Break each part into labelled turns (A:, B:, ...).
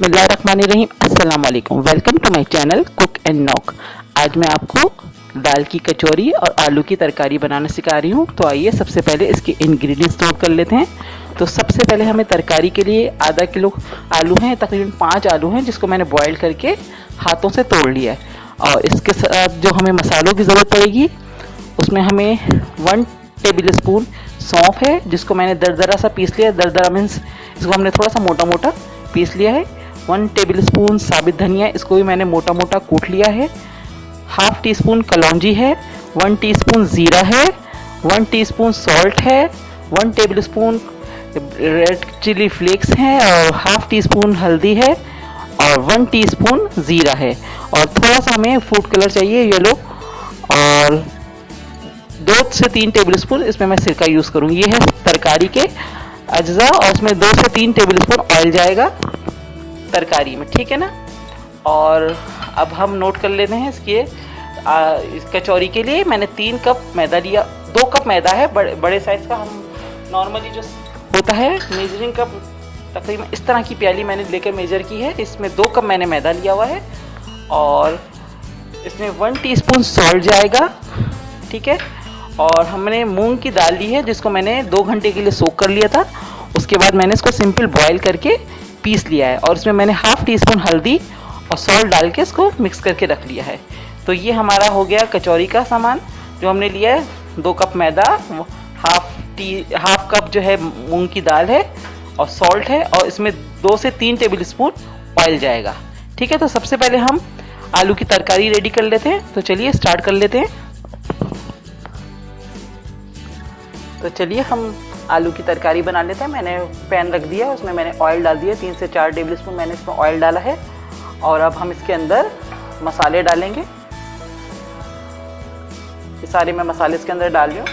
A: बिस्मिल्लाहिर्रहमानिर्रहीम। अस्सलाम वालेकुम। Welcome to my channel cook and knock. आज मैं आपको दाल की कचौरी और आलू की तरकारी बनाना सिखा रही हूँ। तो आइए सबसे पहले इसके इंग्रेडिएंट्स नोट कर लेते हैं। तो सबसे पहले हमें तरकारी के लिए आधा किलो आलू हैं, तकरीबन 5 आलू हैं जिसको मैंने बॉयल करके हाथों से तोड़ लिया है। और इसके साथ जो हमें मसालों की ज़रूरत पड़ेगी उसमें हमें 1 टेबल स्पून सौंफ है जिसको मैंने दरदरा सा पीस लिया है। दरदरा मीन्स इसको हमने थोड़ा सा मोटा मोटा पीस लिया है। 1 टेबल स्पून साबित धनिया, इसको भी मैंने मोटा मोटा कूट लिया है। हाफ टी स्पून कलौंजी है, 1 टीस्पून ज़ीरा है, 1 टीस्पून सॉल्ट है, 1 tablespoon red chilli flakes हैं और हाफ टी स्पून हल्दी है और 1 टीस्पून ज़ीरा है। और थोड़ा सा हमें फूड कलर चाहिए येलो, और 2 से 3 टेबल स्पून इसमें मैं सिरका यूज़ करूँगी। ये है तरकारी के अज्जा और इसमें 2 से 3 टेबल स्पून ऑयल जाएगा तरकारी में, ठीक है ना। और अब हम नोट कर लेते हैं इस कचौरी के लिए मैंने 3 कप मैदा लिया। 2 कप मैदा है, बड़े साइज़ का। हम नॉर्मली जो होता है मेजरिंग कप, तकरीबन इस तरह की प्याली मैंने लेकर मेजर की है। इसमें 2 कप मैंने मैदा लिया हुआ है और इसमें 1 टीस्पून सॉल्ट जाएगा, ठीक है। और हमने मूंग की दाल ली है जिसको मैंने 2 घंटे के लिए सोक कर लिया था। उसके बाद मैंने इसको सिंपल बॉयल करके पीस लिया है और इसमें मैंने हाफ टी स्पून हल्दी और सॉल्ट डाल के इसको मिक्स करके रख लिया है। तो ये हमारा हो गया कचौरी का सामान जो हमने लिया है। 2 कप मैदा, हाफ कप जो है मूंग की दाल है और सॉल्ट है, और इसमें 2 से 3 टेबल स्पून ऑयल जाएगा, ठीक है। तो सबसे पहले हम आलू की तरकारी रेडी कर लेते हैं। तो चलिए स्टार्ट कर लेते हैं। तो चलिए हम आलू की तरकारी बना लेते हैं। मैंने पैन रख दिया, उसमें मैंने ऑयल डाल दिया। 3 से 4 टेबल स्पून मैंने इसमें ऑयल डाला है। और अब हम इसके अंदर मसाले डालेंगे। ये सारे मैं मसाले इसके अंदर डाल रही हूँ।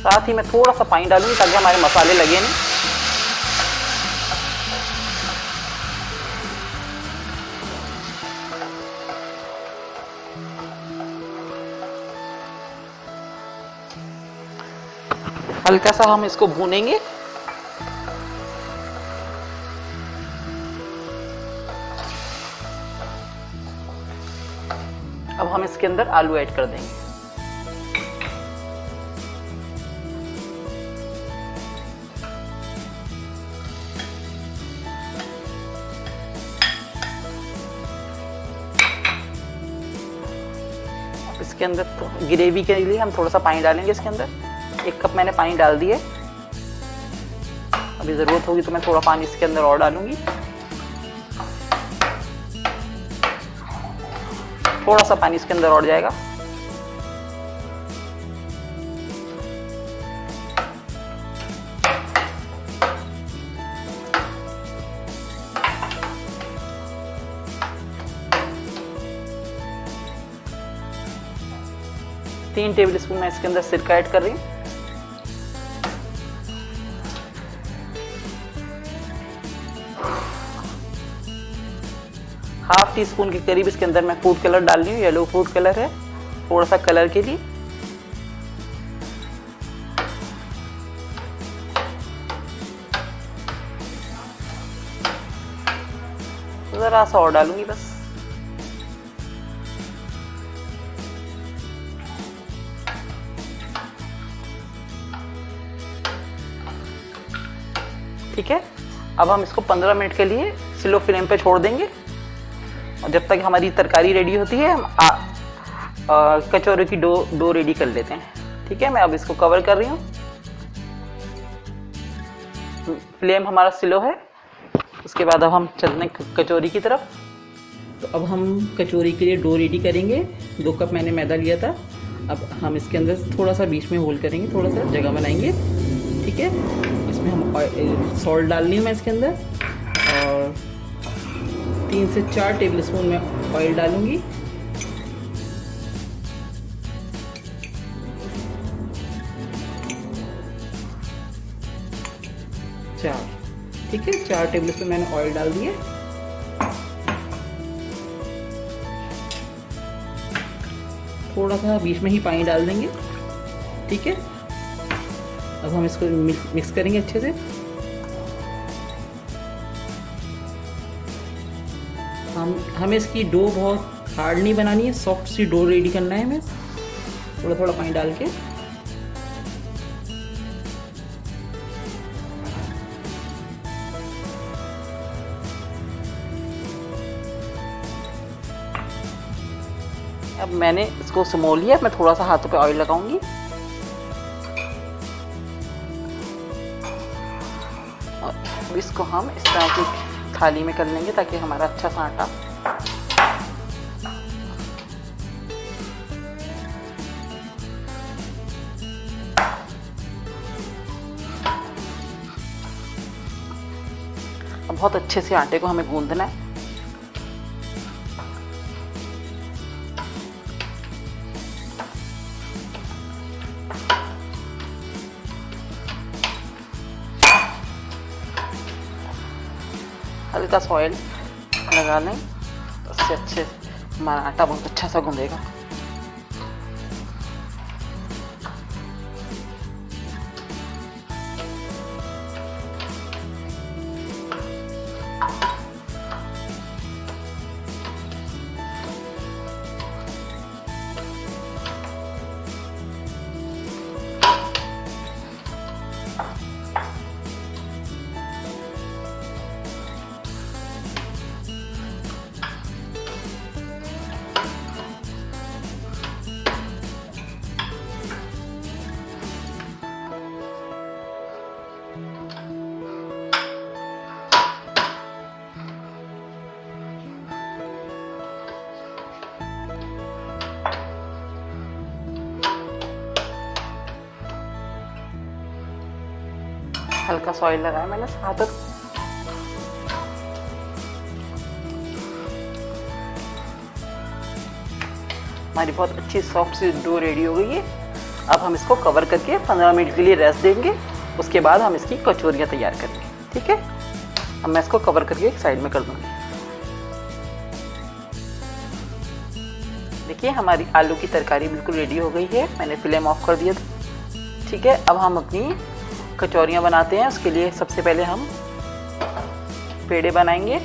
A: साथ ही मैं थोड़ा सा पानी डालूंगी ताकि हमारे मसाले लगे नहीं। हल्का सा हम इसको भूनेंगे। अब हम इसके अंदर आलू ऐड कर देंगे। इसके अंदर ग्रेवी के लिए हम थोड़ा सा पानी डालेंगे। इसके अंदर 1 कप मैंने पानी डाल दिए। अभी ज़रूरत होगी तो मैं थोड़ा पानी इसके अंदर और डालूंगी। थोड़ा सा पानी इसके अंदर और जाएगा। तीन टेबल स्पून मैं इसके अंदर सिरका ऐड कर रही हूँ। हाफ टी स्पून के करीब इसके अंदर मैं फूड कलर डाल रही हूँ। येलो फूड कलर है, थोड़ा सा कलर के लिए। जरा सा और डालूंगी बस। ठीक है। अब हम इसको 15 मिनट के लिए स्लो फ्लेम पे छोड़ देंगे और जब तक हमारी तरकारी रेडी होती है हम कचौरी की डो रेडी कर लेते हैं। ठीक है, मैं अब इसको कवर कर रही हूँ। फ्लेम हमारा स्लो है। उसके बाद अब हम चलते हैं कचौरी की तरफ। तो अब हम कचौरी के लिए डो रेडी करेंगे। 2 कप मैंने मैदा लिया था। अब हम इसके अंदर थोड़ा सा बीच में होल करेंगे, थोड़ा सा जगह बनाएंगे। ठीक है, इसमें हम सॉल्ट डाल रही हूँ मैं इसके अंदर, और 3 से 4 टेबल स्पून में ऑयल डालूंगी। ठीक है, 4 टेबल स्पून मैंने ऑयल डाल दिए। थोड़ा सा बीच में ही पानी डाल देंगे। ठीक है, अब हम इसको मिक्स करेंगे अच्छे से। हमें इसकी डो बहुत हार्ड नहीं बनानी है, सॉफ्ट सी डो रेडी करना है हमें, थोड़ा थोड़ा पानी डाल के। अब मैंने इसको समो लिया, मैं थोड़ा सा हाथों पे ऑयल लगाऊंगी। और अब इसको हम इस तरह की थाली में कर लेंगे ताकि हमारा अच्छा सा आटा बहुत अच्छे से आटे को हमें गूंदना है। हल्का सा ऑयल लगा लें, उससे अच्छे हमारा आटा बहुत अच्छा सा गूंदेगा। हल्का सा ऑयल लगाया मैंने हाथ। हमारी बहुत अच्छी सॉफ्ट सी डो रेडी हो गई है। अब हम इसको कवर करके 15 मिनट के लिए रेस्ट देंगे, उसके बाद हम इसकी कचौरियाँ तैयार करेंगे। ठीक है, अब मैं इसको कवर करके एक साइड में कर दूंगी। देखिए हमारी आलू की तरकारी बिल्कुल रेडी हो गई है, मैंने फ्लेम ऑफ कर दिया था। ठीक है, अब हम अपनी कचौरियाँ बनाते हैं। उसके लिए सबसे पहले हम पेड़े बनाएंगे।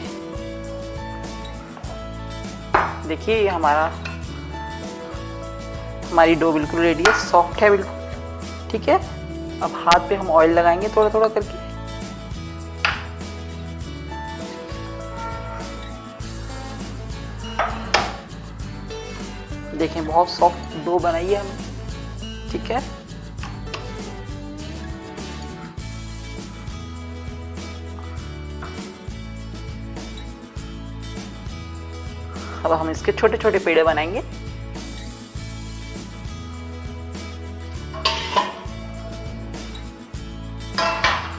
A: देखिए ये हमारी डो बिल्कुल रेडी है, सॉफ्ट है बिल्कुल। ठीक है, अब हाथ पे हम ऑयल लगाएंगे थोड़ा थोड़ा करके। देखें बहुत सॉफ्ट डो बनाई है हमने। ठीक है, अब हम इसके छोटे छोटे पेड़े बनाएंगे।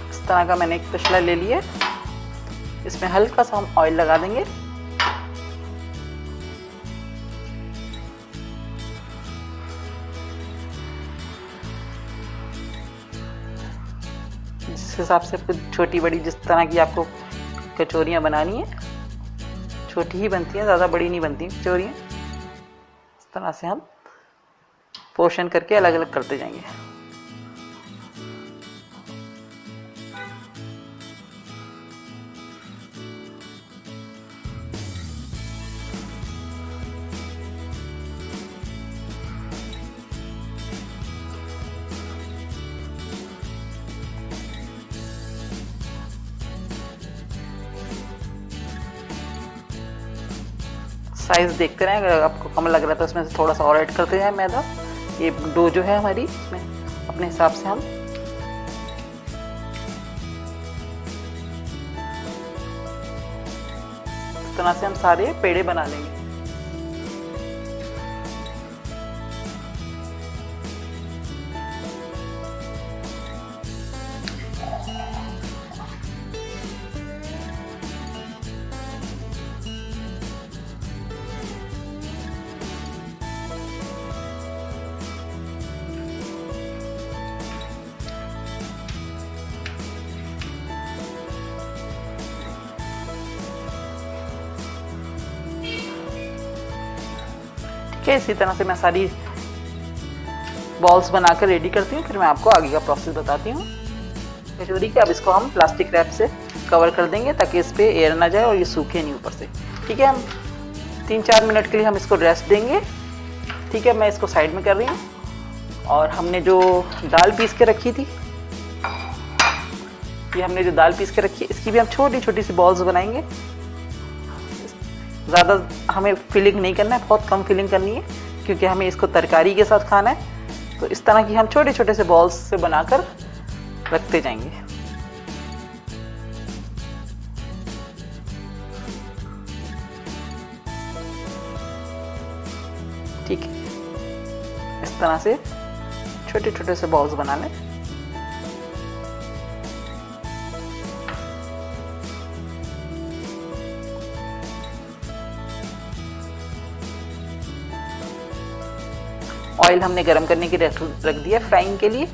A: इस तरह का मैंने एक तसला ले लिया, इसमें हल्का सा हम ऑयल लगा देंगे। जिस हिसाब से छोटी बड़ी जिस तरह की आपको कचौरियाँ बनानी है, छोटी ही बनती हैं, ज़्यादा बड़ी नहीं बनती कचौरियाँ। इस तरह से हम पोर्शन करके अलग अलग करते जाएंगे। साइज देखते रहें, अगर आपको कम लग रहा है तो उसमें से थोड़ा सा और ऐड करते जाएं मैदा। ये डो जो है हमारी, इसमें अपने हिसाब से हम इस तरह से हम सारे पेड़े बना लेंगे। इसी तरह से मैं सारी बॉल्स बनाकर रेडी करती हूँ, फिर मैं आपको आगे का प्रोसेस बताती हूँ कचौरी के। अब इसको हम प्लास्टिक रैप से कवर कर देंगे ताकि इस पर एयर ना जाए और ये सूखे नहीं ऊपर से। ठीक है, हम 3-4 मिनट के लिए हम इसको रेस्ट देंगे। ठीक है, मैं इसको साइड में कर रही हूँ। और हमने जो दाल पीस के रखी थी, ये हमने जो दाल पीस के रखी है, इसकी भी हम छोटी छोटी सी बॉल्स बनाएंगे। ज़्यादा हमें फिलिंग नहीं करना है, बहुत कम फिलिंग करनी है क्योंकि हमें इसको तरकारी के साथ खाना है। तो इस तरह की हम छोटे छोटे से बॉल्स से बनाकर रखते जाएंगे। ठीक है, इस तरह से छोटे छोटे से बॉल्स बना लें। ऑयल हमने गरम करने के लिए रख दिया फ्राइंग के लिए।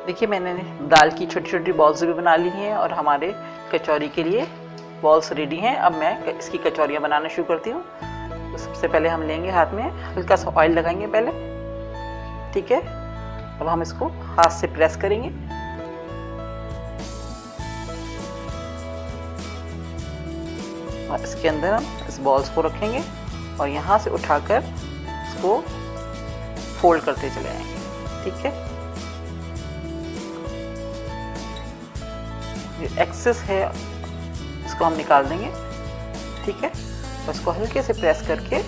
A: देखिए, मैंने दाल की छोटी छोटी बॉल्स भी बना ली हैं और हमारे कचौरी के लिए बॉल्स रेडी हैं। अब मैं इसकी कचौरियाँ बनाना शुरू करती हूँ। तो सबसे पहले हम लेंगे हाथ में, हल्का सा ऑयल लगाएंगे पहले। ठीक है, अब हम इसको हाथ से प्रेस करेंगे। और इसके अंदर हम इस बॉल्स को रखेंगे और यहाँ से उठाकर इसको फोल्ड करते चले जाएंगे। ठीक है, जो एक्सेस है इसको हम निकाल देंगे। ठीक है, तो इसको हल्के से प्रेस करके,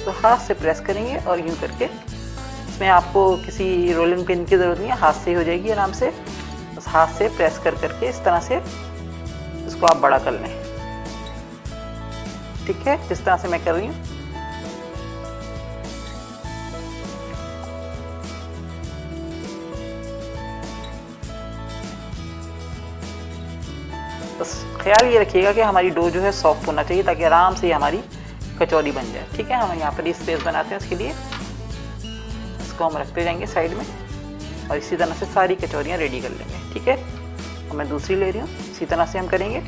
A: तो हाथ से प्रेस करेंगे और यूं करके, इसमें आपको किसी रोलिंग पिन की ज़रूरत नहीं है, हाथ से ही हो जाएगी आराम से। बस हाथ से प्रेस करके इस तरह से इसको आप बड़ा कर लें। ठीक है, जिस तरह से मैं कर रही हूँ। बस ख्याल ये रखिएगा कि हमारी डो जो है सॉफ्ट होना चाहिए ताकि आराम से हमारी कचौरी बन जाए। ठीक है, हम यहाँ पर स्पेस बनाते हैं उसके लिए। इसको हम रखते जाएंगे साइड में और इसी तरह से सारी कचौरियाँ रेडी कर लेंगे। ठीक है, और मैं दूसरी ले रही हूँ, इसी तरह से हम करेंगे।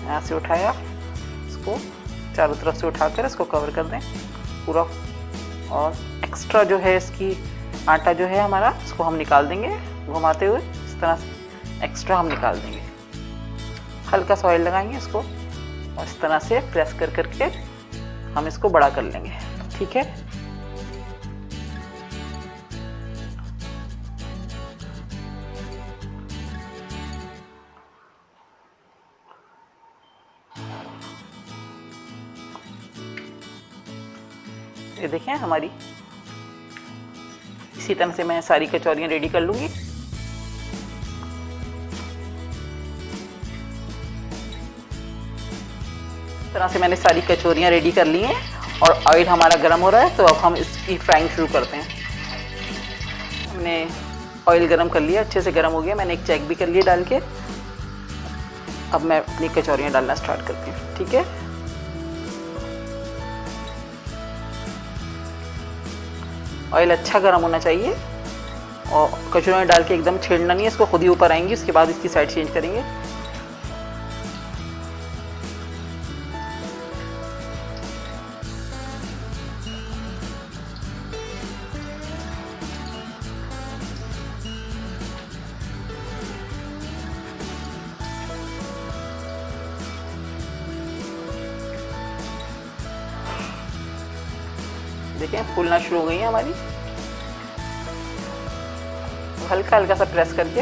A: यहाँ से उठाया, इसको चारों तरफ से उठाकर इसको कवर कर दें पूरा। और एक्स्ट्रा जो है इसकी आटा जो है हमारा, इसको हम निकाल देंगे घुमाते हुए। इस तरह से एक्स्ट्रा हम निकाल देंगे। हल्का सा ऑयल लगाएंगे इसको और इस तरह से प्रेस करके हम इसको बड़ा कर लेंगे। ठीक है, ये देखें हमारी, इसी तरह से मैं सारी कचौरियाँ रेडी कर लूँगी। इस तरह से मैंने सारी कचौरियाँ रेडी कर ली हैं और ऑयल हमारा गर्म हो रहा है। तो अब हम इसकी फ्राइंग शुरू करते हैं। हमने ऑयल गर्म कर लिया, अच्छे से गर्म हो गया। मैंने एक चेक भी कर लिया डाल के। अब मैं अपनी कचौरियाँ डालना स्टार्ट करती हूँ। ठीक है, ऑयल अच्छा गर्म होना चाहिए और कचौरी में डाल के एकदम छेड़ना नहीं है, इसको खुद ही ऊपर आएंगी। उसके बाद इसकी साइड चेंज करेंगे। देखें, फूलना शुरू हो गई है हमारी। हल्का हल्का सा प्रेस करके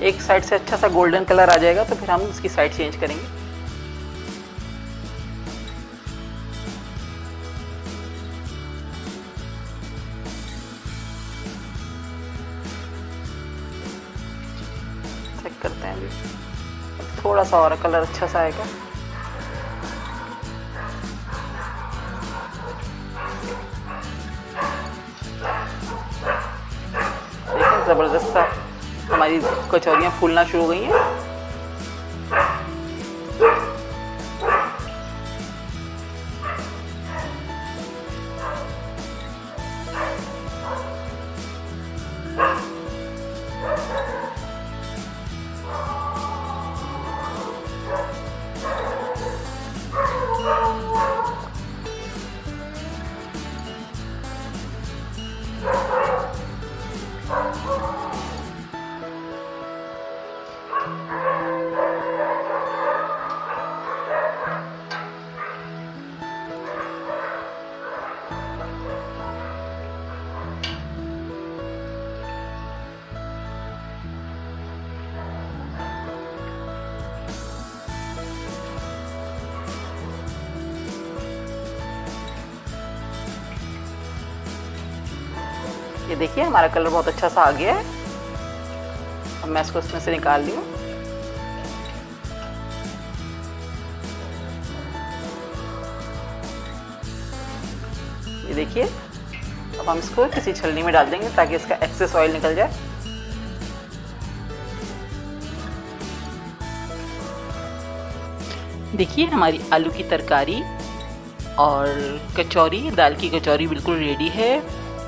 A: एक साइड से अच्छा सा गोल्डन कलर आ जाएगा तो फिर हम इसकी साइड चेंज करेंगे। चेक करते हैं अभी, थोड़ा सा और कलर अच्छा सा आएगा। देखिए ज़बरदस्त सा हमारी कचौरियाँ फूलना शुरू हो गई हैं। ये देखिए हमारा कलर बहुत अच्छा सा आ गया है। अब मैं इसको इसमें से निकाल ली हूँ। ये देखिए, अब हम इसको किसी छलनी में डाल देंगे ताकि इसका एक्सेस ऑयल निकल जाए। देखिए हमारी आलू की तरकारी और कचौरी, दाल की कचौरी बिल्कुल रेडी है।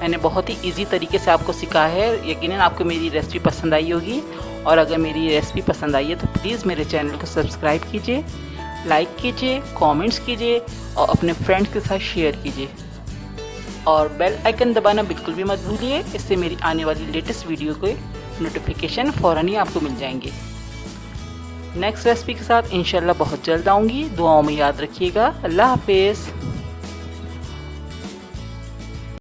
A: मैंने बहुत ही इजी तरीके से आपको सिखाया है। यकीनन आपको मेरी रेसिपी पसंद आई होगी, और अगर मेरी रेसिपी पसंद आई है तो प्लीज़ मेरे चैनल को सब्सक्राइब कीजिए, लाइक कीजिए, कमेंट्स कीजिए और अपने फ्रेंड्स के साथ शेयर कीजिए। और बेल आइकन दबाना बिल्कुल भी मत भूलिए, इससे मेरी आने वाली लेटेस्ट वीडियो के नोटिफिकेशन फ़ौरन ही आपको मिल जाएंगे। नेक्स्ट रेसिपी के साथ इंशाल्लाह बहुत जल्द आऊँगी। दुआओं में याद रखिएगा। अल्लाह हाफिज़।